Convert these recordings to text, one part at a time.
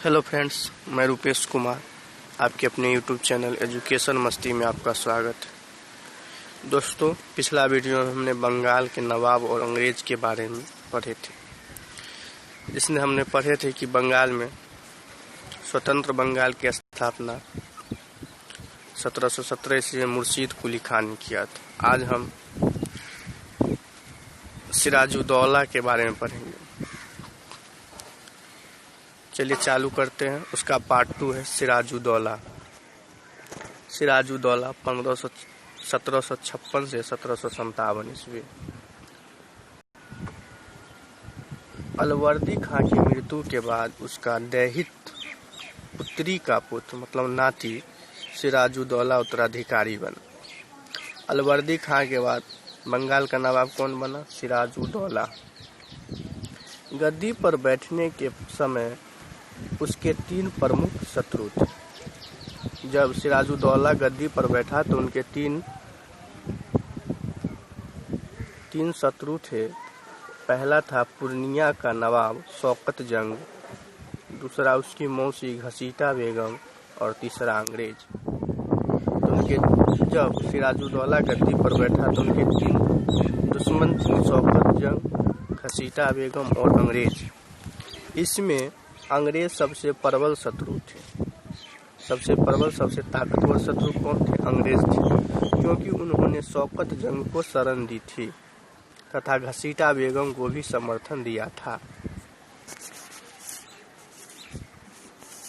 Hello friends, मैं रुपेश कुमार आपके अपने यूट्यूब चैनल एजुकेशन मस्ती में आपका स्वागत है। दोस्तों, पिछला वीडियो में हमने बंगाल के नवाब और अंग्रेज के बारे में पढ़े थे, जिसमें हमने पढ़े थे कि बंगाल में स्वतंत्र बंगाल की स्थापना 1717 ईस्वी में मुर्शीद कुली खान ने किया था। आज हम सिराजुद्दौला के बारे में पढ़ेंगे। चलिए चालू करते हैं। उसका पार्ट 2 है सिराजुद्दौला। सिराजुद्दौला 1756 से 1757 ईस्वी। अलवर्दी खां की मृत्यु के बाद उसका दैहिक पुत्री का पुत्र मतलब नाती सिराजुद्दौला उत्तराधिकारी बना। अलवर्दी खां के बाद बंगाल का नवाब कौन बना? सिराजुद्दौला। गद्दी पर बैठने के समय उसके 3 प्रमुख शत्रु थे। जब सिराजुद्दौला गद्दी पर बैठा तो उनके तीन शत्रु थे। पहला था पूर्णिया का नवाब शौकत जंग, दूसरा उसकी मौसी घसीटा बेगम और तीसरा अंग्रेज। तो जब सिराजुद्दौला गद्दी पर बैठा तो उनके 3 दुश्मन थे, शौकत जंग, घसीटा बेगम और अंग्रेज। इसमें अंग्रेज सबसे प्रबल शत्रु थे। सबसे प्रबल, सबसे ताकतवर शत्रु कौन थे? अंग्रेज थे, क्योंकि उन्होंने शौकत जंग को शरण दी थी तथा घसीटा बेगम को भी समर्थन दिया था।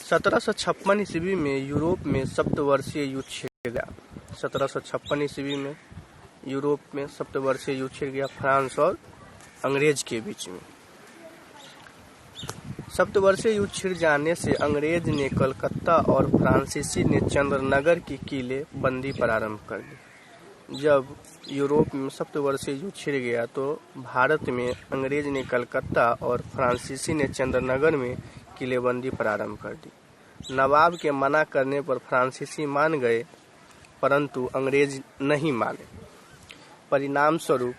1756 ईस्वी में यूरोप में सप्तवर्षीय युद्ध छिड़ गया। 1756 ईस्वी में यूरोप में सप्तवर्षीय युद्ध छिड़ गया फ्रांस और अंग्रेज के बीच में। सप्तवर्षीय युद्ध छिड़ जाने से अंग्रेज ने कलकत्ता और फ्रांसीसी ने चंद्रनगर की किले बंदी प्रारंभ कर दी। जब यूरोप में सप्तवर्षीय युद्ध छिड़ गया तो भारत में अंग्रेज ने कलकत्ता और फ्रांसीसी ने चंद्रनगर में किलेबंदी प्रारंभ कर दी। नवाब के मना करने पर फ्रांसीसी मान गए, परंतु अंग्रेज नहीं माने। परिणाम स्वरूप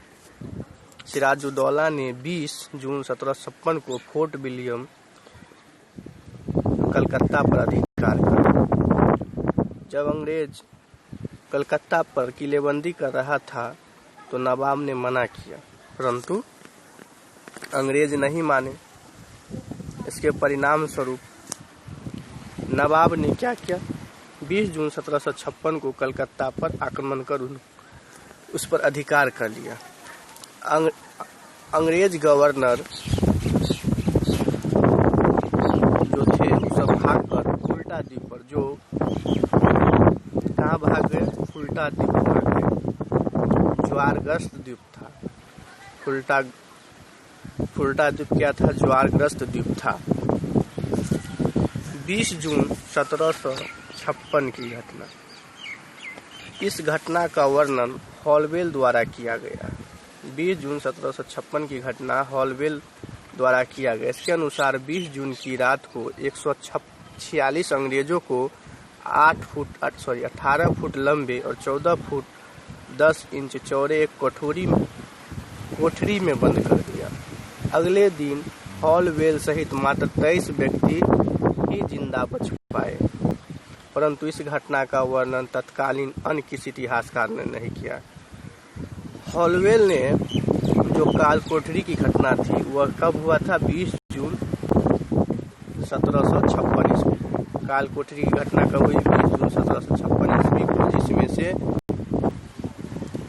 सिराजुद्दौला ने 20 जून 1756 को फोर्ट विलियम कलकत्ता पर अधिकार कर। जब अंग्रेज कलकत्ता पर किलेबंदी कर रहा था तो नवाब ने मना किया, परंतु अंग्रेज नहीं माने। इसके परिणाम स्वरूप नवाब ने क्या किया? 20 जून 1756 को कलकत्ता पर आक्रमण कर उस पर अधिकार कर लिया। अंग्रेज गवर्नर जो थे सब भागकर उल्टा द्वीप पर, जो कहाँ भाग गए? उल्टा द्वीप भाग गए। ज्वारग्रस्त द्वीप था। उल्टा द्वीप क्या था? ज्वारग्रस्त द्वीप था। 20 जून 1756 की घटना। इस घटना का वर्णन हॉलवेल द्वारा किया गया। 20 जून 1756 की घटना हॉलवेल द्वारा किया गया। इसके अनुसार 20 जून की रात को 146 अंग्रेजों को 18 फुट लंबे और 14 फुट 10 इंच चौड़े एक कोठरी में बंद कर दिया। अगले दिन हॉलवेल सहित मात्र 23 व्यक्ति ही जिंदा बच पाए, परंतु इस घटना का वर्णन तत्कालीन अन्य किसी इतिहासकार ने नहीं किया। हॉलवेल ने जो काल कोठरी की घटना थी वह कब हुआ था? 20 जून 1756 ईस्वी। काल कोठरी की घटना कब हुई? 20 जून 1756 ईस्वी को, जिसमें से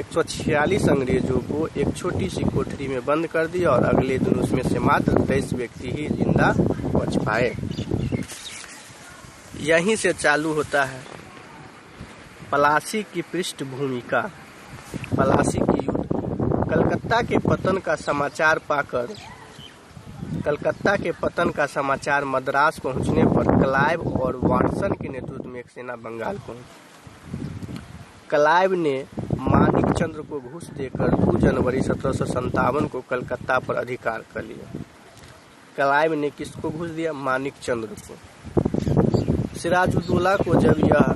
146 अंग्रेजों को एक छोटी सी कोठरी में बंद कर दिया और अगले दिन उसमें से मात्र 23 व्यक्ति ही जिंदा बच पाए। यहीं से चालू होता है प्लासी की पृष्ठभूमि का। प्लासी की युद्ध। कलकत्ता के पतन का समाचार मद्रास पहुंचने पर क्लाइव और वाटसन के नेतृत्व में एक सेना बंगाल पहुंची। क्लाइव ने मानिक चंद्र को घूस देकर 2 जनवरी 1757 को कलकत्ता पर अधिकार कर लिया। क्लाइव ने किसको घूस दिया? मानिक चंद्र को। सिराजुद्दौला को जब यह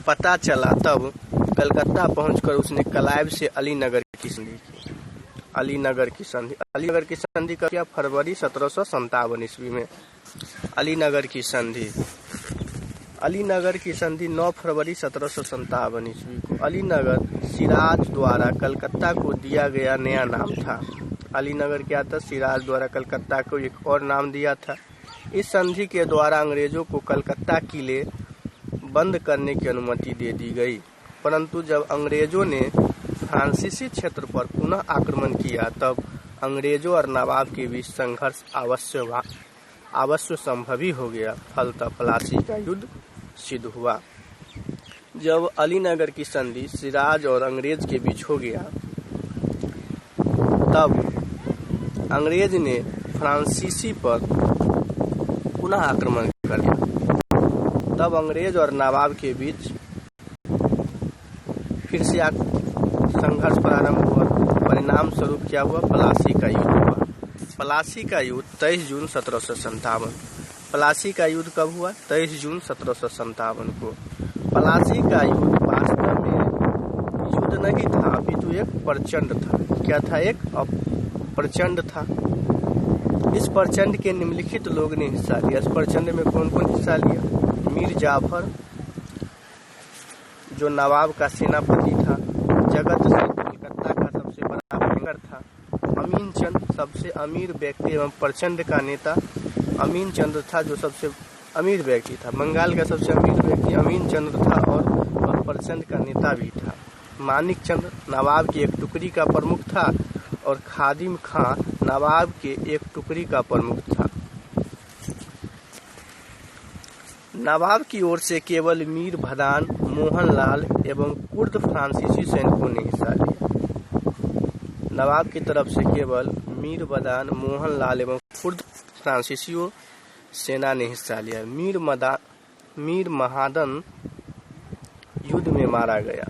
पता चला तब कलकत्ता पहुंचकर उसने क्लाइव से अलीनगर की संधि की। अलीनगर की संधि। अलीनगर की संधि का क्या? फरवरी 1757 ईस्वी में अलीनगर की संधि। अलीनगर की संधि 9 फरवरी 1757 ईस्वी को। अलीनगर सिराज द्वारा कलकत्ता को दिया गया नया नाम था। अलीनगर क्या था? सिराज द्वारा कलकत्ता को एक और नाम दिया था। इस संधि के द्वारा अंग्रेजों को कलकत्ता किले बंद करने की अनुमति दे दी गई, परंतु जब अंग्रेजों ने फ्रांसीसी क्षेत्र पर पुनः आक्रमण किया तब अंग्रेजों और नवाब के बीच संघर्ष अवश्य संभव ही हो गया। फलतः प्लासी का युद्ध सिद्ध हुआ। जब अलीनगर की संधि सिराज और अंग्रेज के बीच हो गया तब अंग्रेज ने फ्रांसीसी पर पुनः आक्रमण कर दिया। तब अंग्रेज और नवाब के बीच फिर से संघर्ष प्रारंभ हुआ। परिणाम स्वरूप क्या हुआ? प्लासी का युद्ध हुआ। प्लासी का युद्ध 23 जून 1757। प्लासी का युद्ध कब हुआ? 23 जून 1757 को। प्लासी का युद्ध वास्तव में युद्ध नहीं था, अपितु एक प्रचंड था। क्या था? एक प्रचंड था। इस प्रचंड के निम्नलिखित लोग ने हिस्सा लिया। इस प्रचंड में कौन कौन हिस्सा लिया? मीर जाफर जो नवाब का सेनापति था, जगत सिंह कलकत्ता का सबसे बड़ा बैंकर था, अमीन चंद सबसे अमीर व्यक्ति एवं प्रचंड का नेता अमीन चंद्र था जो सबसे अमीर व्यक्ति था। बंगाल का सबसे अमीर व्यक्ति अमीन चंद्र था और वह प्रचंड का नेता भी था। मानिक चंद्र नवाब की एक टुकड़ी का प्रमुख था और खादिम खां नवाब के एक टुकड़ी का प्रमुख था। नवाब की ओर से केवल मीर भदान, मोहनलाल एवं कुर्द फ्रांसीसी सैनिकों ने हिस्सा लिया। नवाब की तरफ से केवल मीर भदान, मोहनलाल एवं कुर्द फ्रांसीसियों सेना ने हिस्सा लिया। मीर महादन युद्ध में मारा गया।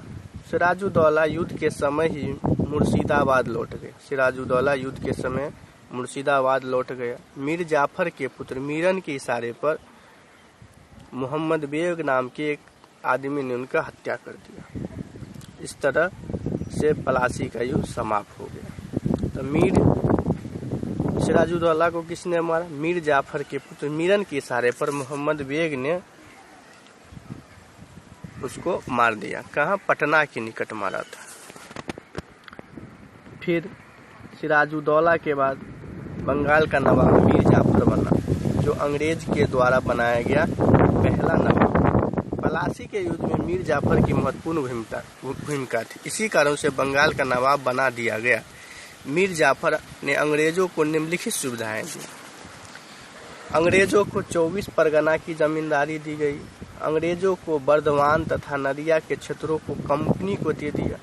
सिराजुद्दौला युद्ध के समय ही मुर्शिदाबाद लौट गए। सिराजुद्दौला युद्ध के समय मुर्शिदाबाद लौट गया। मीर जाफर के पुत्र मीरन के इशारे पर मोहम्मद बेग नाम के एक आदमी ने उनका हत्या कर दिया। इस तरह से प्लासी का युद्ध समाप्त हो गया। तो मीर सिराजुद्दौला को किसने मारा? मीर जाफर के पुत्र मीरन के इशारे पर मोहम्मद बेग ने उसको मार दिया। कहाँ? पटना के निकट मारा था। फिर सिराजुद्दौला के बाद बंगाल का नवाब मीर जाफर बना, जो अंग्रेज के द्वारा बनाया गया पहला नवाब। प्लासी के युद्ध में मीर जाफर की महत्वपूर्ण भूमिका थी। इसी कारण से बंगाल का नवाब बना दिया गया। मीर जाफर ने अंग्रेजों को निम्नलिखित सुविधाएं दी। अंग्रेजों को 24 परगना की जमींदारी दी गई। अंग्रेजों को बर्दवान तथा नदिया के क्षेत्रों को कंपनी को दे दिया।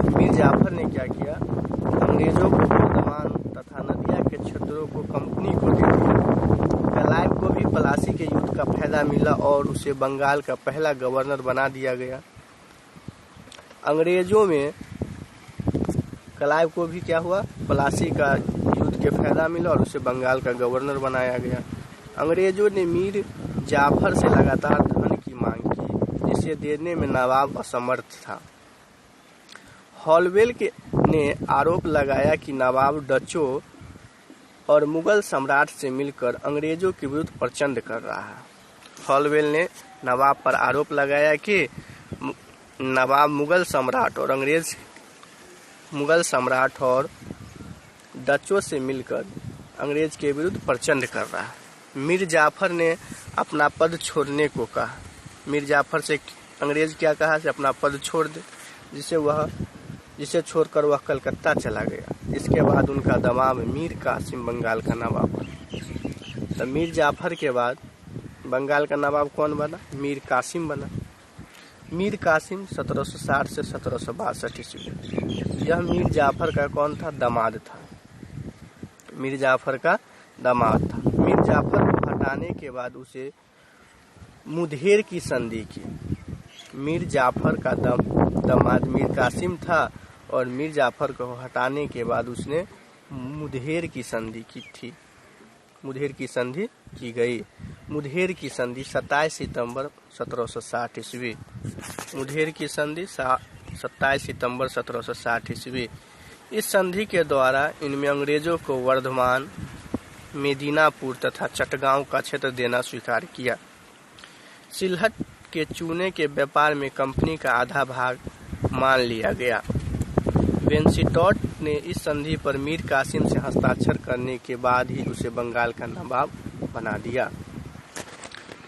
मीर जाफर ने क्या किया? अंग्रेजों को बर्दवान तथा नदिया के क्षेत्रों को कंपनी को दे दिया। क्लाइव को भी प्लासी के युद्ध का फायदा मिला और उसे बंगाल का पहला गवर्नर बना दिया गया। अंग्रेजों में क्लाइव को भी क्या हुआ? प्लासी का युद्ध के फायदा मिला और उसे बंगाल का गवर्नर बनाया गया। अंग्रेजों ने मीर जाफर से लगातार धन की मांग की, जिसे देने में नवाब असमर्थ था। हॉलवेल ने आरोप लगाया कि नवाब डचों और मुगल सम्राट से मिलकर अंग्रेजों के विरुद्ध प्रचंड कर रहा है। हॉलवेल ने नवाब पर आरोप लगाया कि नवाब मुगल सम्राट और डचों से मिलकर अंग्रेज के विरुद्ध प्रचंड कर रहा है। मीर जाफर ने अपना पद छोड़ने को कहा। मीर जाफर से अंग्रेज क्या कहा कि अपना पद छोड़ दे, जिसे छोड़कर वह कलकत्ता चला गया। इसके बाद उनका दमाम मीर कासिम बंगाल का नवाब बना। तो मीर जाफर के बाद बंगाल का नवाब कौन बना? मीर कासिम बना। मीर कासिम 1760 से 1762 ईस्वी। यह मीर जाफर का कौन था? दामाद था। मीर जाफर का दामाद था। मीर जाफर को हटाने के बाद उसे मुधेर की संधि की। मीर जाफर का दामाद मीर कासिम था और मीर जाफर को हटाने के बाद उसने मुधेर की संधि की थी। मुधेर की संधि की गई। मुधेर की संधि 27 सितंबर 1760 ईस्वी। मुधेर की संधि 27 सितंबर 1760 ईस्वी। इस संधि के द्वारा इनमें अंग्रेजों को वर्धमान, मेदिनापुर तथा चटगांव का क्षेत्र देना स्वीकार किया। सिलहट के चूने के व्यापार में कंपनी का आधा भाग मान लिया गया। वेंसिटॉट ने इस संधि पर मीर कासिम से हस्ताक्षर करने के बाद ही उसे बंगाल का नवाब बना दिया।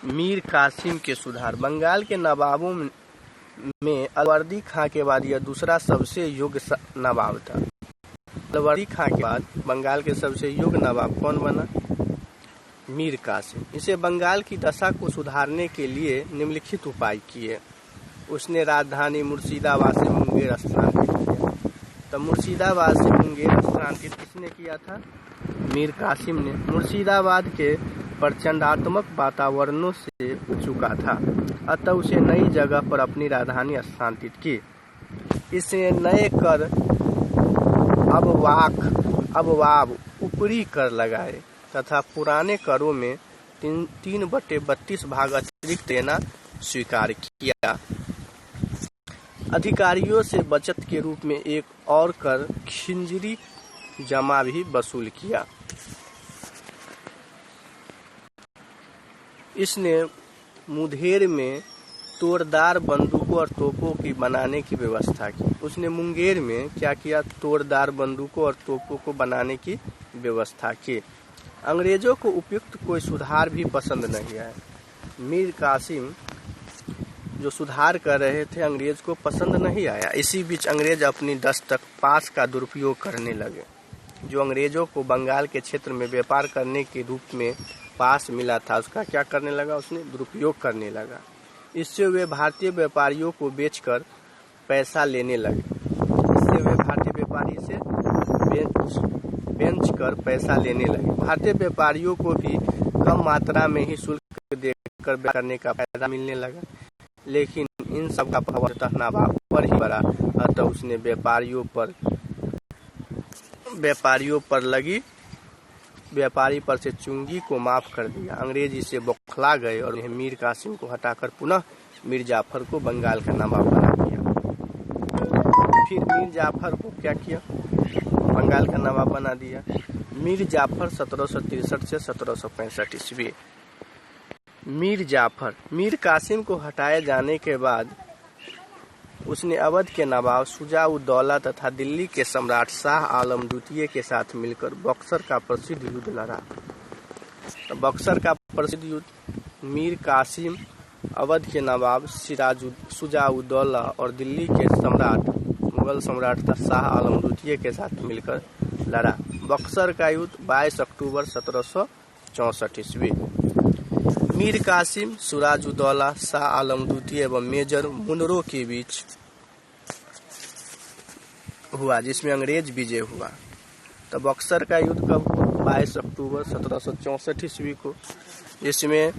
मीर कासिम के सुधार। बंगाल के नवाबों में अलवर्दी खां के बाद यह दूसरा सबसे योग्य नवाब था। अलवर्दी खां के बाद बंगाल के सबसे योग्य नवाब कौन बना? मीर कासिम। इसे बंगाल की दशा को सुधारने के लिए निम्नलिखित उपाय किए। उसने राजधानी मुर्शिदाबाद से मुंगेर स्थानांतरित किया। तो मुर्शिदाबाद से मुंगेर स्थानांतरित किसने किया था? मीर कासिम ने। मुर्शिदाबाद के प्रचंडात्मक वातावरणों से उब चुका था, अतः उसे नई जगह पर अपनी राजधानी स्थानांतरित की। इसने नए कर अबवाब ऊपरी कर लगाए तथा पुराने करों में 3/32 भाग अतिरिक्त देना स्वीकार किया। अधिकारियों से बचत के रूप में एक और कर खिंजरी जमा भी वसूल किया। इसने मुंगेर में तोड़दार बंदूकों और तोपों की बनाने की व्यवस्था की। उसने मुंगेर में क्या किया? तोड़दार बंदूकों और तोपों को बनाने की व्यवस्था की। अंग्रेजों को उपयुक्त कोई सुधार भी पसंद नहीं आया। मीर कासिम जो सुधार कर रहे थे अंग्रेज को पसंद नहीं आया। इसी बीच अंग्रेज अपनी दस्तक पास का दुरुपयोग करने लगे। जो अंग्रेजों को बंगाल के क्षेत्र में व्यापार करने के रूप में पास मिला था, उसका क्या करने लगा? उसने दुरुपयोग करने लगा। इससे वे भारतीय व्यापारियों को बेचकर पैसा लेने लगे। भारतीय व्यापारियों को भी कम मात्रा में ही शुल्क देकर व्यापार करने का फायदा मिलने लगा। लेकिन इन सब का प्रभाव नवाब पर ही पड़ा, अतः उसने व्यापारी पर से चुंगी को माफ कर दिया। अंग्रेज इसे बौखला गए और मीर कासिम को हटाकर पुनः मीर जाफर को बंगाल का नवाब बना दिया। फिर मीर जाफर को क्या किया? बंगाल का नवाब बना दिया। मीर जाफर 1763 से 1765 ईस्वी। मीर कासिम को हटाए जाने के बाद उसने अवध के नवाब शुजा-उद-दौला तथा दिल्ली के सम्राट शाह आलम द्वितीय के साथ मिलकर बक्सर का प्रसिद्ध युद्ध लड़ा। तो बक्सर का प्रसिद्ध युद्ध मीर कासिम अवध के नवाब शुजा-उद-दौला और दिल्ली के मुगल सम्राट शाह आलम द्वितीय के साथ मिलकर लड़ा। बक्सर का युद्ध 22 अक्टूबर 1764 ईस्वी। मीर कासिम, सिराजुद्दौला, शाह आलम द्वितीय एवं मेजर मुनरो के बीच हुआ, जिसमें अंग्रेज विजय हुआ। तो बक्सर का युद्ध कब हुआ? 22 अक्टूबर 1764 ईस्वी को, जिसमें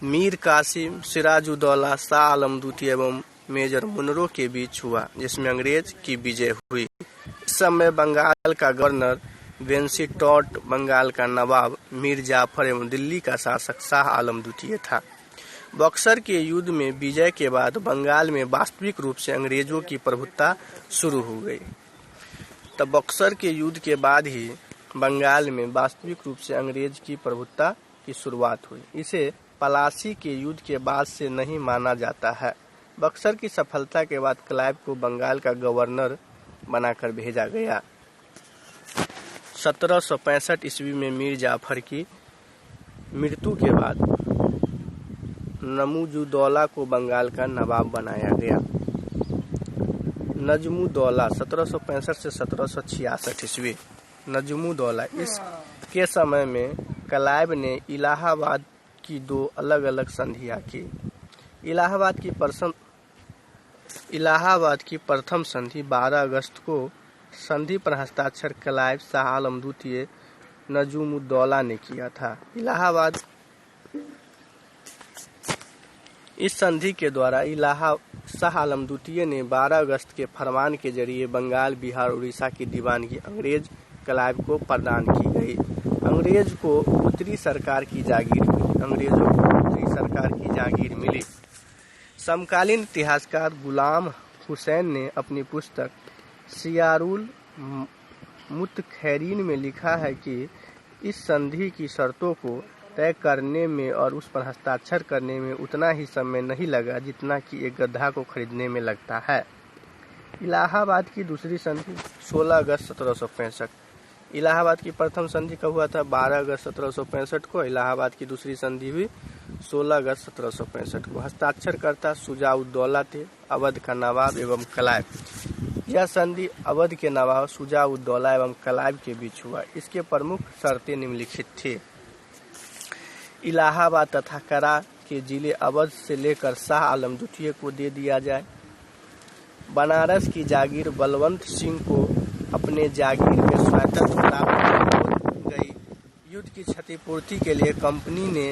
मीर कासिम, सिराजुद्दौला, शाह आलम द्वितीय एवं मेजर मुनरो के बीच हुआ, जिसमें अंग्रेज की विजय हुई। इस समय बंगाल का गवर्नर वेंसिटॉट, बंगाल का नवाब मीर जाफर एवं दिल्ली का शासक शाह आलम द्वितीय था। बक्सर के युद्ध में विजय के बाद बंगाल में वास्तविक रूप से अंग्रेजों की प्रभुत्ता शुरू हो गई। तब बक्सर के युद्ध के बाद ही बंगाल में वास्तविक रूप से अंग्रेज की प्रभुत्ता की शुरुआत हुई। इसे पलासी के युद्ध के बाद से नहीं माना जाता है। बक्सर की सफलता के बाद क्लाइव को बंगाल का गवर्नर बनाकर भेजा गया। 1765 ईस्वी में मीर जाफर की मृत्यु के बाद नजमुद्दौला को बंगाल का नवाब बनाया गया। नजमुद्दौला 1765 से 1766 ईस्वी। नजमुद्दौला इसके समय में क्लाइव ने इलाहाबाद की 2 अलग अलग संधियां की। इलाहाबाद की प्रथम संधि 12 अगस्त को संधि पर हस्ताक्षर क्लाइव, शाह आलम द्वितीय, नजमुद्दौला ने किया था। इस संधि के द्वारा शाह आलम द्वितीय ने 12 अगस्त के फरमान के जरिए बंगाल, बिहार, उड़ीसा की दीवानगी अंग्रेज क्लाइव को प्रदान की गई। अंग्रेजों को उत्तरी सरकार की जागीर मिली। समकालीन इतिहासकार गुलाम हुसैन ने अपनी पुस्तक सियारुल मुतखैरीन में लिखा है कि इस संधि की शर्तों को तय करने में और उस पर हस्ताक्षर करने में उतना ही समय नहीं लगा जितना कि एक गधा को खरीदने में लगता है। इलाहाबाद की दूसरी संधि 16 अगस्त 1765। इलाहाबाद की प्रथम संधि कब हुआ था? 12 अगस्त 1765 को। इलाहाबाद की दूसरी संधि हुई 16 अगस्त 1765 को। हस्ताक्षरकर्ता शुजा-उद-दौला थे, अवध का नवाब एवं क्लाइव। यह संधि अवध के नवाब शुजा-उद-दौला एवं क्लाइव के बीच हुआ। इसके प्रमुख शर्तें निम्नलिखित थे। इलाहाबाद तथा करा के जिले अवध से लेकर शाह आलम द्वितीय को दे दिया जाए। बनारस की जागीर बलवंत सिंह को अपने जागीर में स्वायत्तता प्राप्त हो गई। युद्ध की क्षतिपूर्ति के लिए कंपनी ने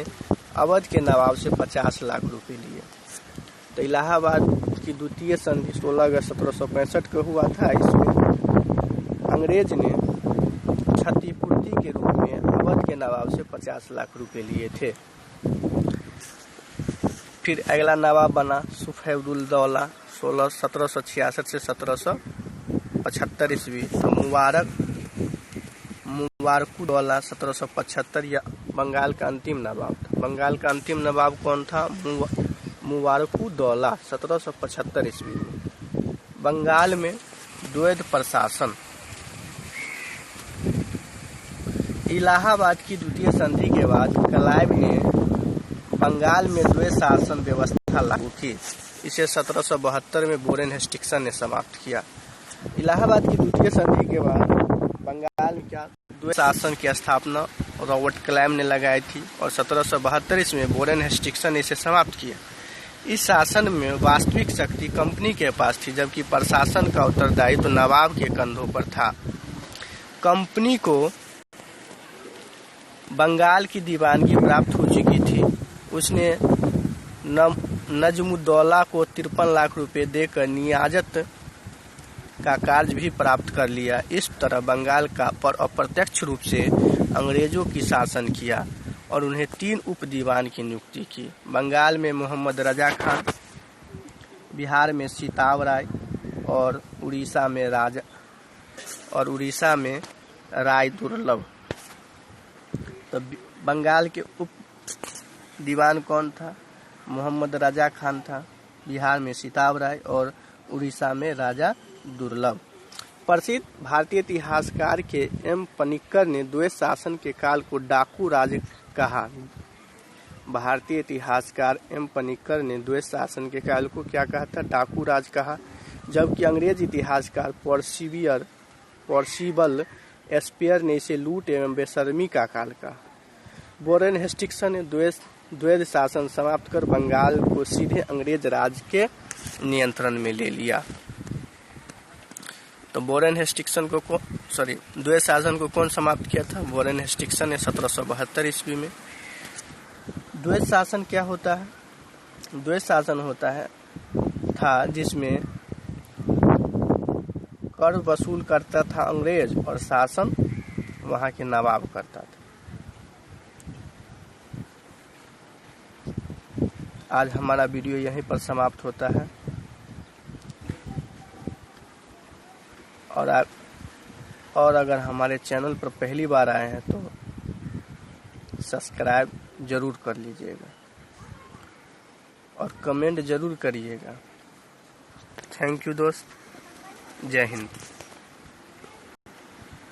अवध के नवाब से 50 लाख रुपए लिए। तो इलाहाबाद की द्वितीय संधि 16 अगस्त 1765 को हुआ था। इसमें अंग्रेज ने क्षतिपूर्ति के रूप में अवध के नवाब से 50 लाख रुपए लिए थे। फिर अगला नवाब बना सफेदुद्दौला 1766 से 1775 ईस्वी। तो मुबारकुद्दौला 1775 या बंगाल का अंतिम नवाब था। बंगाल का अंतिम नवाब कौन था? मुबारकुद्दौला 1775 ईस्वी में। बंगाल में द्वैध प्रशासन। इलाहाबाद की द्वितीय संधि के बाद क्लाइव ने बंगाल में द्वैध शासन व्यवस्था लागू की। इसे 1772 में वॉरेन हेस्टिंग्स ने समाप्त किया। इलाहाबाद की द्वितीय संधि के बाद बंगाल में द्वैध शासन की स्थापना रॉबर्ट क्लाइव ने लगाई थी और 1772 में वॉरेन हेस्टिंग्स ने इसे समाप्त किया। इस शासन में वास्तविक शक्ति कंपनी के पास थी, जबकि प्रशासन का उत्तरदायित्व तो नवाब के कंधों पर था। कंपनी को बंगाल की दीवानगी प्राप्त हो चुकी थी। उसने नजमुद्दौला को 53 लाख रुपए देकर नियाजत का कार्य भी प्राप्त कर लिया। इस तरह बंगाल का पर अप्रत्यक्ष रूप से अंग्रेजों की शासन किया और उन्हें 3 उप दीवान की नियुक्ति की। बंगाल में मोहम्मद रजा खान, बिहार में सीताव राय और उड़ीसा में राय दुर्लभ। तो बंगाल के उप दीवान कौन था? मोहम्मद रजा खान था, बिहार में सीताव राय और उड़ीसा में राजा दुर्लभ। प्रसिद्ध भारतीय इतिहासकार के एम पनिक्कर ने द्वैध शासन के काल को डाकू राज कहा। भारतीय इतिहासकार एम पनिक्कर ने द्वैध शासन के काल को क्या कहा था? डाकू राज कहा। जबकि अंग्रेज इतिहासकार पर्सिबल स्पेयर ने इसे लूट एवं बेशर्मी का काल कहा। वॉरेन हेस्टिंग्स ने द्वैध शासन समाप्त कर बंगाल को सीधे अंग्रेज राज के नियंत्रण में ले लिया। तो वॉरेन हेस्टिंग्स द्वैध शासन को कौन समाप्त किया था? वॉरेन हेस्टिंग्स ने 1772 ईस्वी में। द्वैध शासन क्या होता है? द्वैध शासन था जिसमें कर वसूल करता था अंग्रेज और शासन वहां के नवाब करता था। आज हमारा वीडियो यहीं पर समाप्त होता है और अगर हमारे चैनल पर पहली बार आए हैं तो सब्सक्राइब जरूर कर लीजिएगा और कमेंट जरूर करिएगा। थैंक यू दोस्त। जय हिंद।